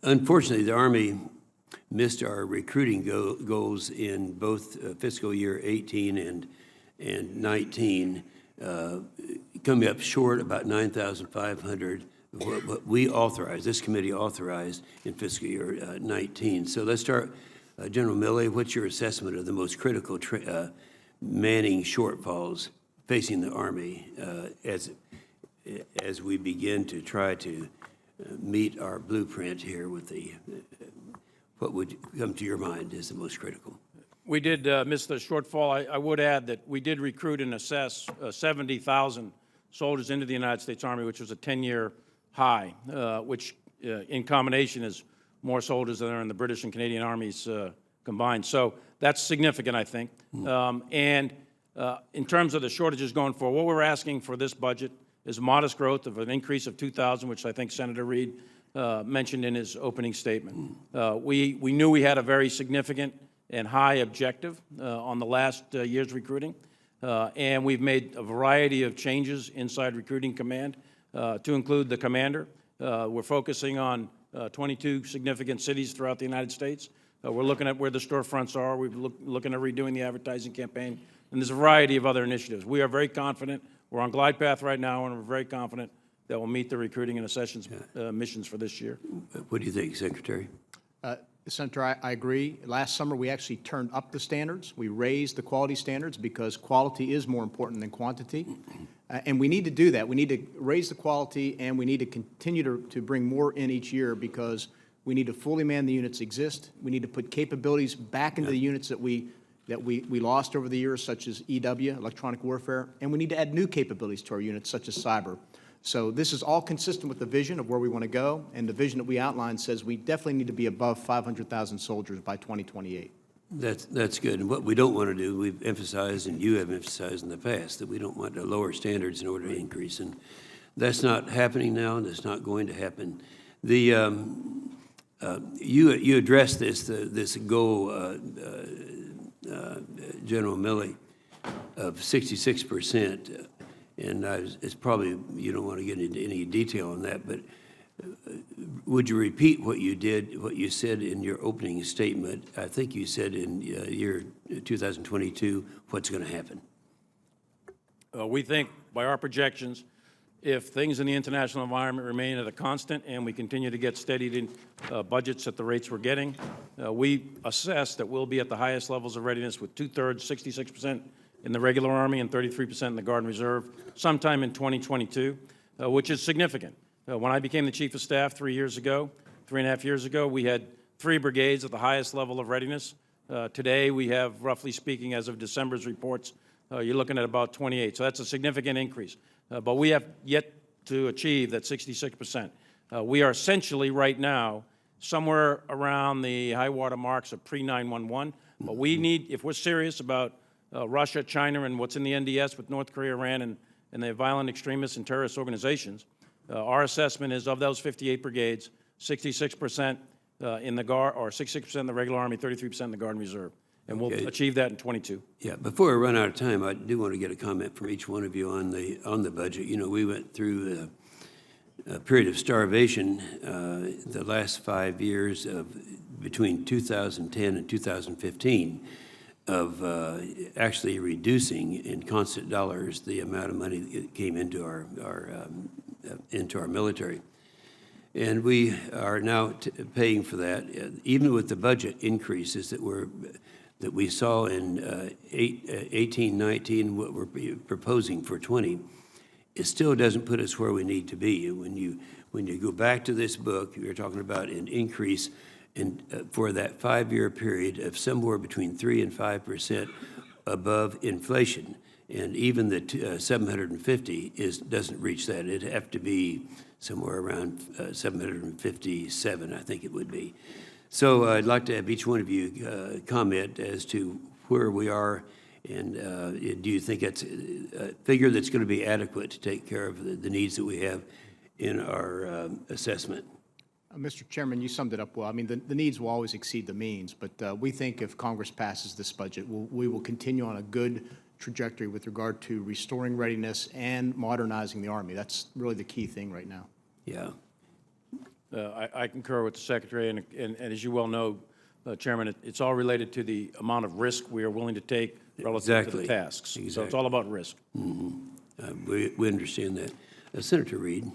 Unfortunately, the Army missed our recruiting goals in both fiscal year 18 and 19, coming up short about 9,500 what we authorized, this committee authorized in fiscal year 19. So let's start, General Milley, what's your assessment of the most critical manning shortfalls facing the Army as we begin to try to meet our blueprint here with the, what would come to your mind as the most critical? We did miss the shortfall. I would add that we did recruit and assess 70,000 soldiers into the United States Army, which was a 10-year high, which in combination is more soldiers than are in the British and Canadian armies combined. So that's significant, I think. In terms of the shortages going forward, what we're asking for this budget is modest growth of an increase of 2,000, which I think Senator Reid mentioned in his opening statement. We knew we had a very significant and high objective on the last year's recruiting, and we've made a variety of changes inside Recruiting Command to include the commander. We're focusing on 22 significant cities throughout the United States. We're looking at where the storefronts are. We're looking at redoing the advertising campaign, and there's a variety of other initiatives. We are very confident. We're on glide path right now, and we're very confident that we'll meet the recruiting and accessions missions for this year. What do you think, Secretary? Senator, I agree. Last summer, we actually turned up the standards. We raised the quality standards because quality is more important than quantity. And we need to do that. We need to raise the quality, and we need to continue to bring more in each year because we need to fully man the units exist. We need to put capabilities back into the units that we lost over the years, such as EW, electronic warfare, and we need to add new capabilities to our units, such as cyber. So this is all consistent with the vision of where we want to go, and the vision that we outlined says we definitely need to be above 500,000 soldiers by 2028. That's good. And what we don't want to do, we've emphasized, and you have emphasized in the past, that we don't want to lower standards in order to increase. And that's not happening now, and it's not going to happen. The you addressed this goal, General Milley, of 66%. And it's probably, you don't want to get into any detail on that, but would you repeat what you said in your opening statement? I think you said in year 2022, what's going to happen? We think, by our projections, if things in the international environment remain at a constant and we continue to get steadied budgets at the rates we're getting, we assess that we'll be at the highest levels of readiness with 2/3, 66%, in the regular Army and 33% in the Guard and Reserve sometime in 2022, which is significant. When I became the Chief of Staff 3.5 years ago, we had 3 brigades at the highest level of readiness. Today, we have, roughly speaking, as of December's reports, you're looking at about 28. So that's a significant increase. But we have yet to achieve that 66%. We are essentially right now somewhere around the high water marks of pre-9/11. But we need, if we're serious about Russia, China, and what's in the NDS with North Korea, Iran, and the violent extremists and terrorist organizations, our assessment is of those 58 brigades, 66% in the Guard, or 66% in the regular Army, 33% in the Guard and Reserve. And we'll achieve that in 22. Yeah, before I run out of time, I do want to get a comment from each one of you on the budget. You know, we went through a period of starvation the last 5 years of between 2010 and 2015. Of actually reducing in constant dollars the amount of money that came into our military, and we are now paying for that. Even with the budget increases that we saw in 18, 19, what we're proposing for 20, it still doesn't put us where we need to be. When you go back to this book, you're talking about an increase for that 5-year period of somewhere between 3% and 5% above inflation, and even the 750 doesn't reach that. It'd have to be somewhere around 757, I think it would be. So I'd like to have each one of you comment as to where we are, and do you think it's a figure that's going to be adequate to take care of the needs that we have in our assessment? Mr. Chairman, you summed it up well. I mean, the needs will always exceed the means, but we think if Congress passes this budget, we will continue on a good trajectory with regard to restoring readiness and modernizing the Army. That's really the key thing right now. Yeah. I concur with the Secretary, and as you well know, Chairman, it's all related to the amount of risk we are willing to take relative to Exactly. the tasks. So it's Exactly. all about risk. We understand that. Senator Reed.